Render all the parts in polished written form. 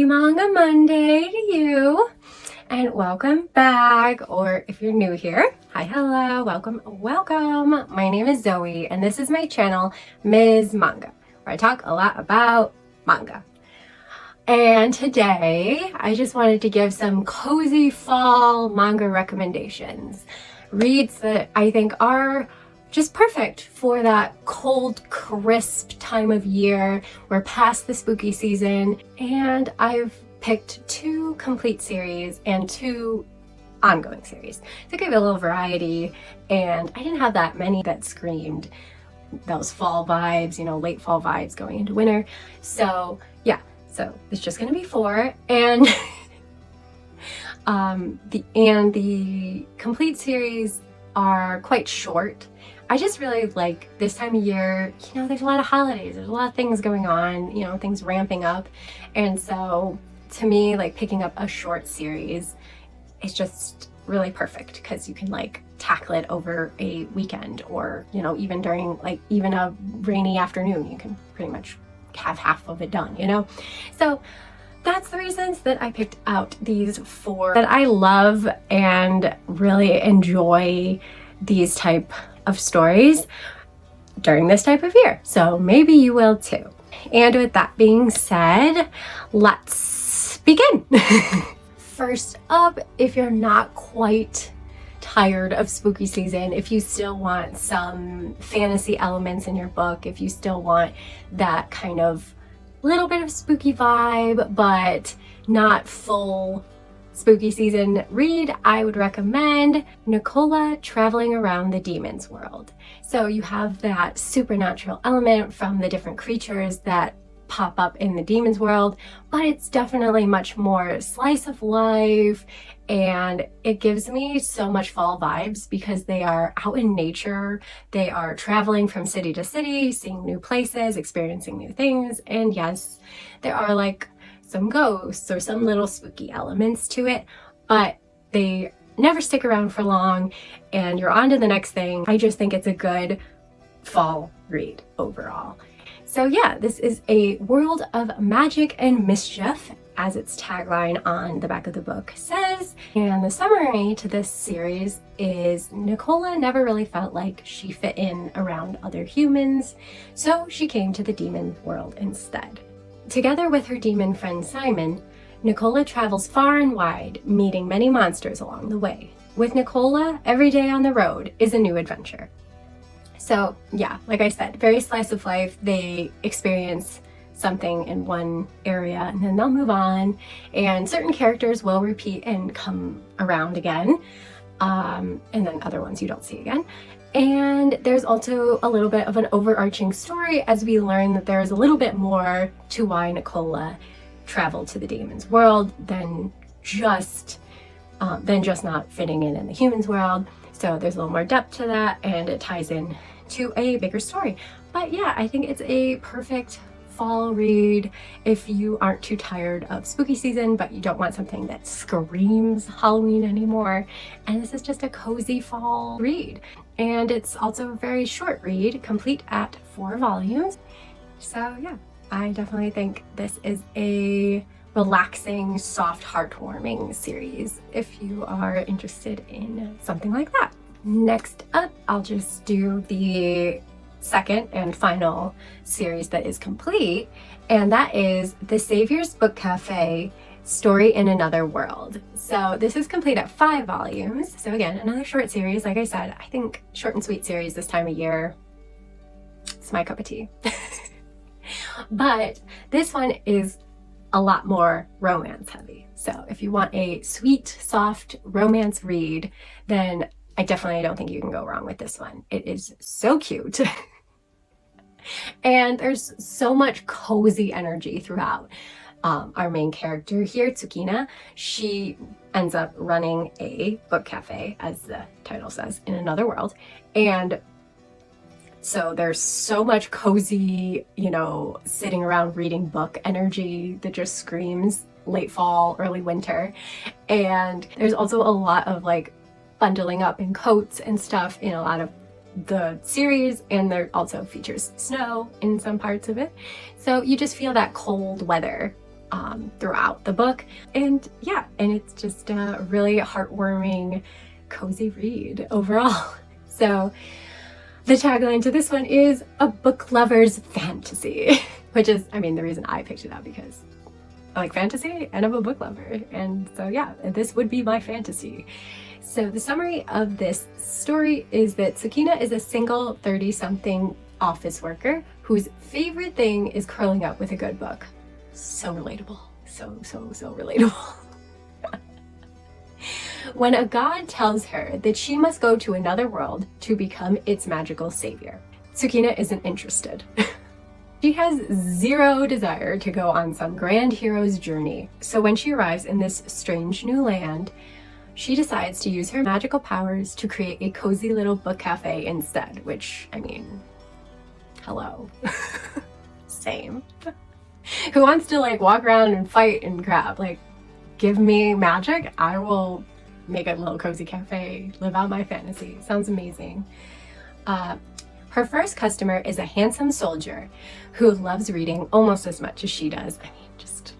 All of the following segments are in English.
Manga Monday to you, and welcome back, or if you're new here, hi, hello, welcome. My name is Zoe, and this is my channel, Ms. Manga, where I talk a lot about manga. And today, I just wanted to give some cozy fall manga recommendations. Reads that I think are just perfect for that cold, crisp time of year. We're past the spooky season, and I've picked 2 complete series and 2 ongoing series to give it a little variety. And I didn't have that many that screamed those fall vibes, late fall vibes going into winter. So yeah, so it's just gonna be 4, and the complete series are quite short. I just really like this time of year, there's a lot of holidays, there's a lot of things going on, things ramping up. And so to me, like picking up a short series is just really perfect because you can like tackle it over a weekend, or, even during even a rainy afternoon, you can pretty much have half of it done, So that's the reasons that I picked out these 4 that I love and really enjoy these type of stories during this type of year. So maybe you will too. And with that being said, let's begin. First up, if you're not quite tired of spooky season, if you still want some fantasy elements in your book, if you still want that kind of little bit of spooky vibe, but not full spooky season read, I would recommend Nicola Traveling Around the Demon's World. So you have that supernatural element from the different creatures that pop up in the demon's world, but it's definitely much more slice of life, and it gives me so much fall vibes because they are out in nature, they are traveling from city to city, seeing new places, experiencing new things, and yes, there are like some ghosts or some little spooky elements to it, but they never stick around for long and you're on to the next thing. I just think it's a good fall read overall. So yeah, this is a world of magic and mischief, as its tagline on the back of the book says. And the summary to this series is Nicola never really felt like she fit in around other humans, so she came to the demon world instead. Together with her demon friend Simon, Nicola travels far and wide, meeting many monsters along the way. With Nicola, every day on the road is a new adventure. So yeah, like I said, very slice of life. They experience something in one area and then they'll move on, and certain characters will repeat and come around again, and then other ones you don't see again. And there's also a little bit of an overarching story as we learn that there is a little bit more to why Nicola traveled to the demon's world than just not fitting in the human's world. So there's a little more depth to that, and it ties in to a bigger story. But yeah, I think it's a perfect fall read if you aren't too tired of spooky season, but you don't want something that screams Halloween anymore. And this is just a cozy fall read. And it's also a very short read, complete at 4 volumes. So yeah, I definitely think this is a relaxing, soft, heartwarming series if you are interested in something like that. Next up, I'll just do the second and final series that is complete, and that is The Savior's Book Cafe, Story in Another World. So this is complete at 5 volumes. So again, another short series. Like I said, I think short and sweet series this time of year, it's my cup of tea. But this one is a lot more romance heavy. So if you want a sweet, soft romance read, then I definitely don't think you can go wrong with this one. It is so cute. And there's so much cozy energy throughout. Our main character here, Tsukina, she ends up running a book cafe, as the title says, in another world. And so there's so much cozy, sitting around reading book energy that just screams late fall, early winter. And there's also a lot of like bundling up in coats and stuff in a lot of the series, and there also features snow in some parts of it. So you just feel that cold weather throughout the book. And yeah, and it's just a really heartwarming, cozy read overall. So the tagline to this one is a book lover's fantasy, which is, I mean, the reason I picked it up because I like fantasy and I'm a book lover. And so yeah, this would be my fantasy. So the summary of this story is that Tsukina is a single 30-something office worker whose favorite thing is curling up with a good book. So relatable. So relatable. When a god tells her that she must go to another world to become its magical savior, Tsukina isn't interested. She has zero desire to go on some grand hero's journey. So when she arrives in this strange new land, she decides to use her magical powers to create a cozy little book cafe instead, which, I mean, hello. Same. Who wants to like walk around and fight and crap? Like, give me magic, I will make a little cozy cafe, live out my fantasy. Sounds amazing. Her first customer is a handsome soldier who loves reading almost as much as she does. I mean, just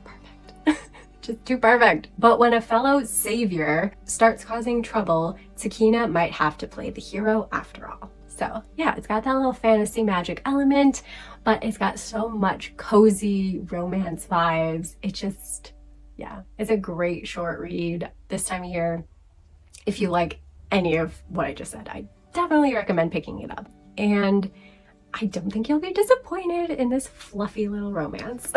perfect. Just too perfect. But when a fellow savior starts causing trouble, Tsukina might have to play the hero after all. So yeah, it's got that little fantasy magic element, but it's got so much cozy romance vibes. It just, yeah, it's a great short read this time of year. If you like any of what I just said, I definitely recommend picking it up. And I don't think you'll be disappointed in this fluffy little romance.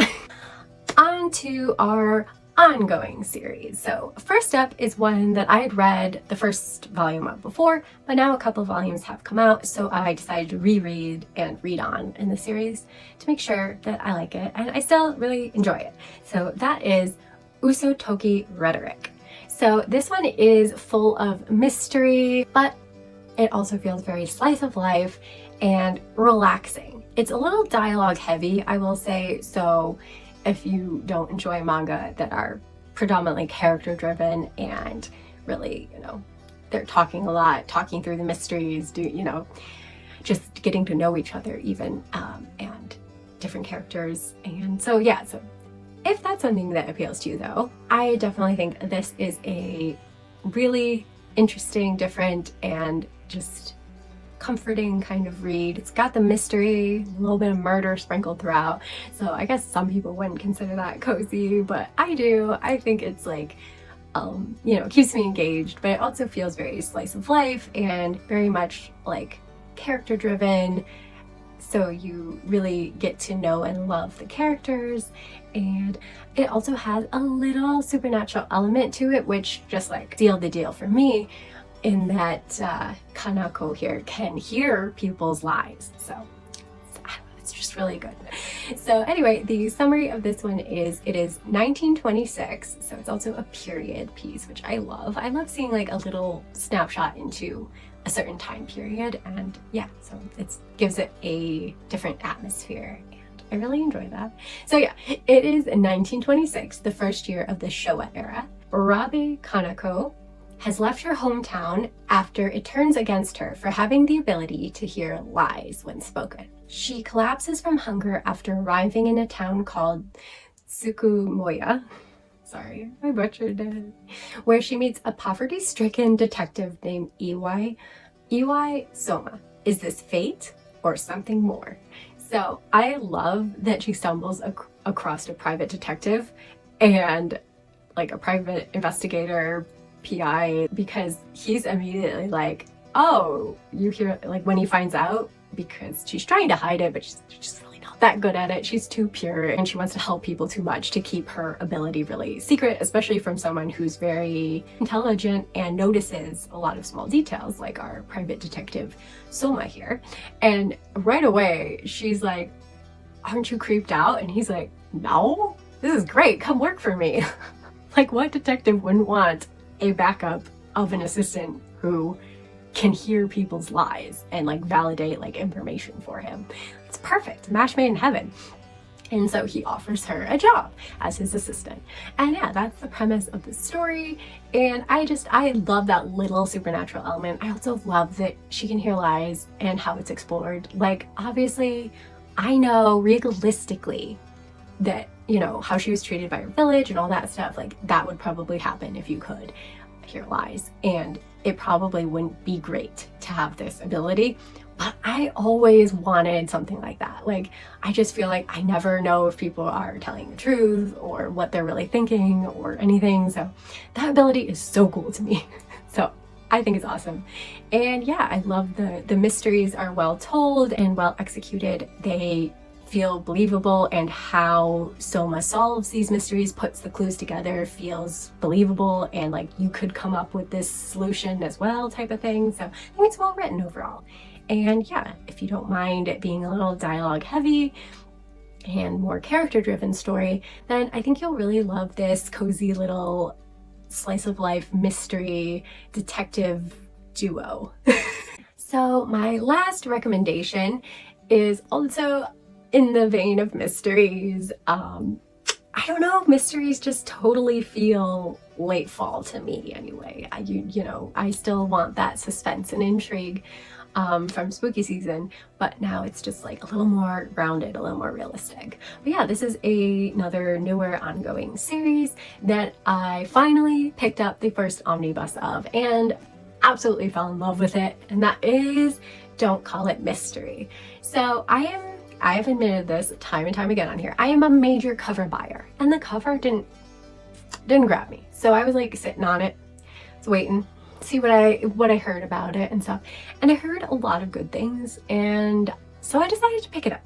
On to our ongoing series. So first up is one that I had read the first volume of before, but now a couple volumes have come out, so I decided to reread and read on in the series to make sure that I like it and I still really enjoy it. So that is Usotoki Rhetoric. So this one is full of mystery, but it also feels very slice of life and relaxing. It's a little dialogue heavy, I will say, so if you don't enjoy manga that are predominantly character driven and really, you know, they're talking a lot, talking through the mysteries, just getting to know each other even, and different characters. And so yeah, so if that's something that appeals to you though, I definitely think this is a really interesting, different, and just comforting kind of read. It's got the mystery, a little bit of murder sprinkled throughout. So I guess some people wouldn't consider that cozy, but I do. I think it's like, keeps me engaged, but it also feels very slice of life and very much like character driven. So you really get to know and love the characters, and it also has a little supernatural element to it, which just like sealed the deal for me, in that Kanako here can hear people's lies. So it's just really good. So anyway, the summary of this one is, it is 1926, so it's also a period piece, which I love. I love seeing like a little snapshot into a certain time period, and yeah, so it gives it a different atmosphere, and I really enjoy that. So yeah, it is 1926, the first year of the Showa era. Rabe Kanako has left her hometown after it turns against her for having the ability to hear lies when spoken. She collapses from hunger after arriving in a town called Tsukumoya. Sorry, I butchered it. Where she meets a poverty-stricken detective named Iwai Soma. Is this fate or something more? So I love that she stumbles across a private detective and like a private investigator, PI, because he's immediately like, oh, you hear, like when he finds out, because she's trying to hide it, but she's just really not that good at it. She's too pure and she wants to help people too much to keep her ability really secret, especially from someone who's very intelligent and notices a lot of small details, like our private detective Soma here. And right away she's like, aren't you creeped out? And he's like, no, this is great, come work for me. Like, what detective wouldn't want a backup of an assistant who can hear people's lies and like validate like information for him? It's perfect, match made in heaven. And so he offers her a job as his assistant. And yeah, that's the premise of the story. And I love that little supernatural element. I also love that she can hear lies and how it's explored. Like, obviously, I know realistically that, you know, how she was treated by her village and all that stuff, like that would probably happen if you could hear lies. And it probably wouldn't be great to have this ability, but I always wanted something like that. Like, I just feel like I never know if people are telling the truth or what they're really thinking or anything. So that ability is so cool to me. So I think it's awesome. And yeah, I love the mysteries are well told and well executed. They feel believable, and how Soma solves these mysteries, puts the clues together, feels believable, and like you could come up with this solution as well type of thing. So I think it's well written overall. And yeah, if you don't mind it being a little dialogue heavy and more character driven story, then I think you'll really love this cozy little slice of life mystery detective duo. So my last recommendation is also in the vein of mysteries. I don't know, mysteries just totally feel late fall to me anyway. You know, I still want that suspense and intrigue from spooky season, but now it's just like a little more grounded, a little more realistic. But yeah, this is another newer ongoing series that I finally picked up the first omnibus of and absolutely fell in love with it, and that is Don't Call It Mystery. So I've admitted this time and time again on here. I am a major cover buyer, and the cover didn't grab me. So I was like sitting on it, was waiting, see what I heard about it and stuff. And I heard a lot of good things, and so I decided to pick it up.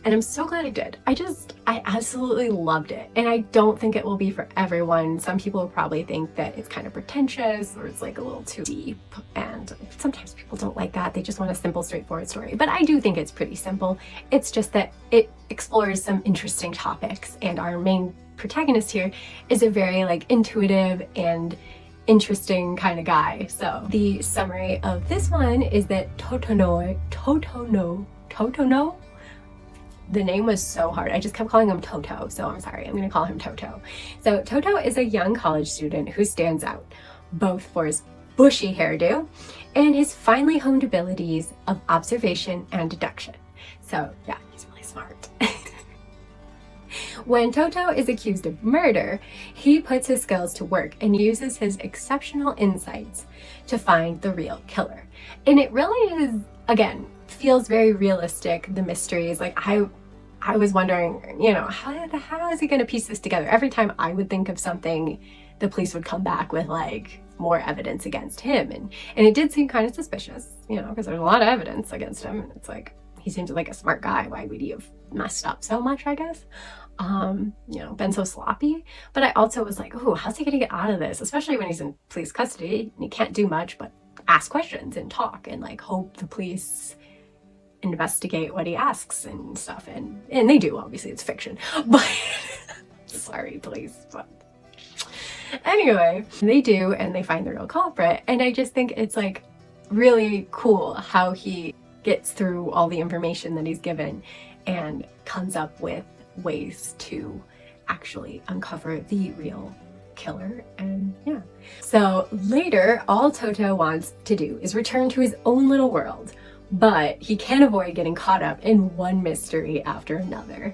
And I'm so glad I did. I absolutely loved it. And I don't think it will be for everyone. Some people will probably think that it's kind of pretentious or it's like a little too deep. And sometimes people don't like that. They just want a simple, straightforward story. But I do think it's pretty simple. It's just that it explores some interesting topics. And our main protagonist here is a very like intuitive and interesting kind of guy. So the summary of this one is that Totono, the name was so hard. I just kept calling him Toto, so I'm sorry. I'm gonna call him Toto. So Toto is a young college student who stands out, both for his bushy hairdo and his finely honed abilities of observation and deduction. So yeah, he's really smart. When Toto is accused of murder, he puts his skills to work and uses his exceptional insights to find the real killer. And it really is, again, feels very realistic, the mysteries. Like I was wondering, you know, how is he going to piece this together? Every time I would think of something, the police would come back with like more evidence against him. And it did seem kind of suspicious, you know, because there's a lot of evidence against him. And it's like, he seems like a smart guy. Why would he have messed up so much, I guess? You know, been so sloppy. But I also was like, oh, how's he going to get out of this? Especially when he's in police custody and he can't do much but ask questions and talk and like hope the police investigate what he asks and stuff. And they do, obviously it's fiction, but sorry, police, but anyway, they do, and they find the real culprit. And I just think it's like really cool how he gets through all the information that he's given and comes up with ways to actually uncover the real killer. And yeah, so later all Toto wants to do is return to his own little world, but he can't avoid getting caught up in one mystery after another.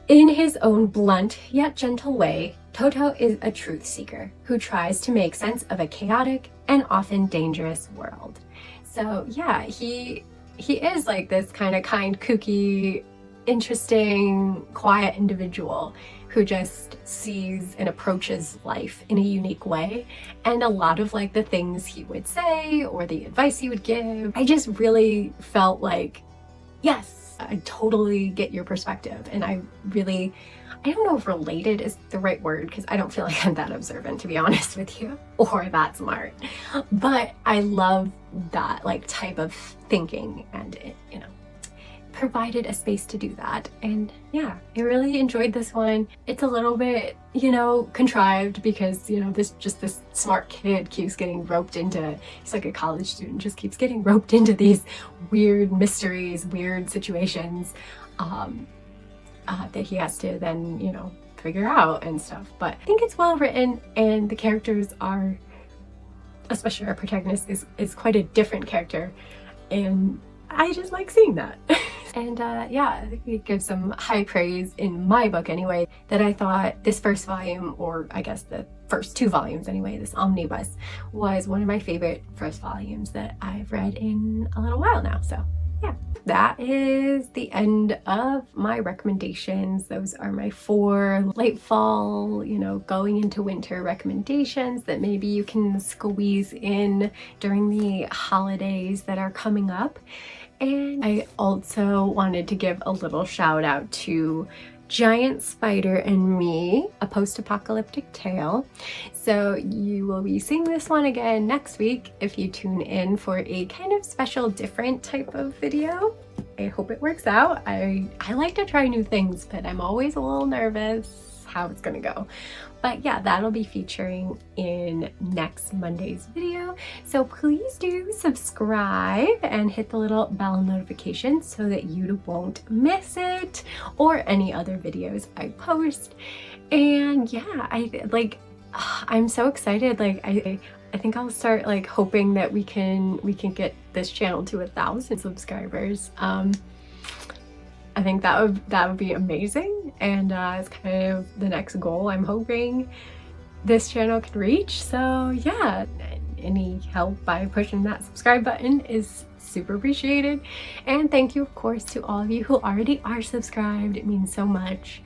In his own blunt yet gentle way, Toto is a truth seeker who tries to make sense of a chaotic and often dangerous world. So yeah, he is like this kind of kind, kooky, interesting, quiet individual who just sees and approaches life in a unique way. And a lot of like the things he would say or the advice he would give, I just really felt like, yes, I totally get your perspective. And I don't know if related is the right word, because I don't feel like I'm that observant, to be honest with you, or that smart. But I love that like type of thinking, and it, you know, provided a space to do that. And yeah, I really enjoyed this one. It's a little bit, you know, contrived because, you know, this smart kid keeps getting roped into, he's like a college student, just keeps getting roped into these weird mysteries, weird situations that he has to then, you know, figure out and stuff. But I think it's well written, and the characters are, especially our protagonist is quite a different character, and I just like seeing that. And yeah, I think it gives some high praise in my book anyway, that I thought this first volume, or I guess the first 2 volumes anyway, this omnibus, was one of my favorite first volumes that I've read in a little while now. So yeah, that is the end of my recommendations. Those are my 4 late fall, going into winter recommendations that maybe you can squeeze in during the holidays that are coming up. And I also wanted to give a little shout out to Giant Spider and Me, a post-apocalyptic tale. So you will be seeing this one again next week if you tune in for a kind of special, different type of video. I hope it works out. I like to try new things, but I'm always a little nervous how it's gonna go. But yeah, that'll be featuring in next Monday's video. So please do subscribe and hit the little bell notification so that you won't miss it or any other videos I post. And yeah, I'm so excited. I think I'll start hoping that we can get this channel to 1,000 subscribers. I think that would be amazing, and it's kind of the next goal I'm hoping this channel can reach. So yeah, any help by pushing that subscribe button is super appreciated. And thank you, of course, to all of you who already are subscribed. It means so much.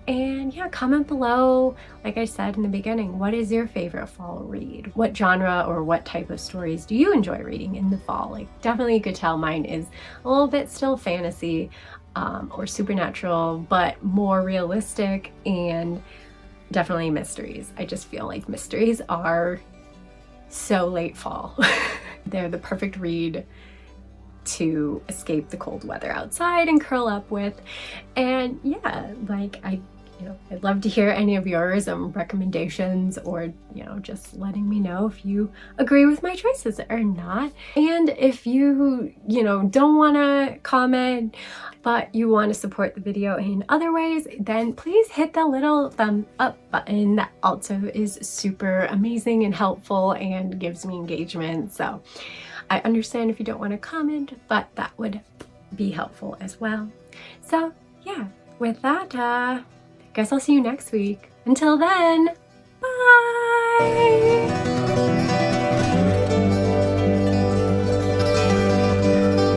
And yeah, comment below, like I said in the beginning, what is your favorite fall read? What genre or what type of stories do you enjoy reading in the fall? Definitely you could tell mine is a little bit still fantasy or supernatural, but more realistic, and definitely mysteries. I just feel like mysteries are so late fall. They're the perfect read to escape the cold weather outside and curl up with. And yeah, I'd love to hear any of yours, recommendations, or just letting me know if you agree with my choices or not. And if you don't want to comment but you want to support the video in other ways, then please hit the little thumb up button. That also is super amazing and helpful and gives me engagement. So I understand if you don't want to comment, but that would be helpful as well. So yeah, with that, guess I'll see you next week. Until then, bye!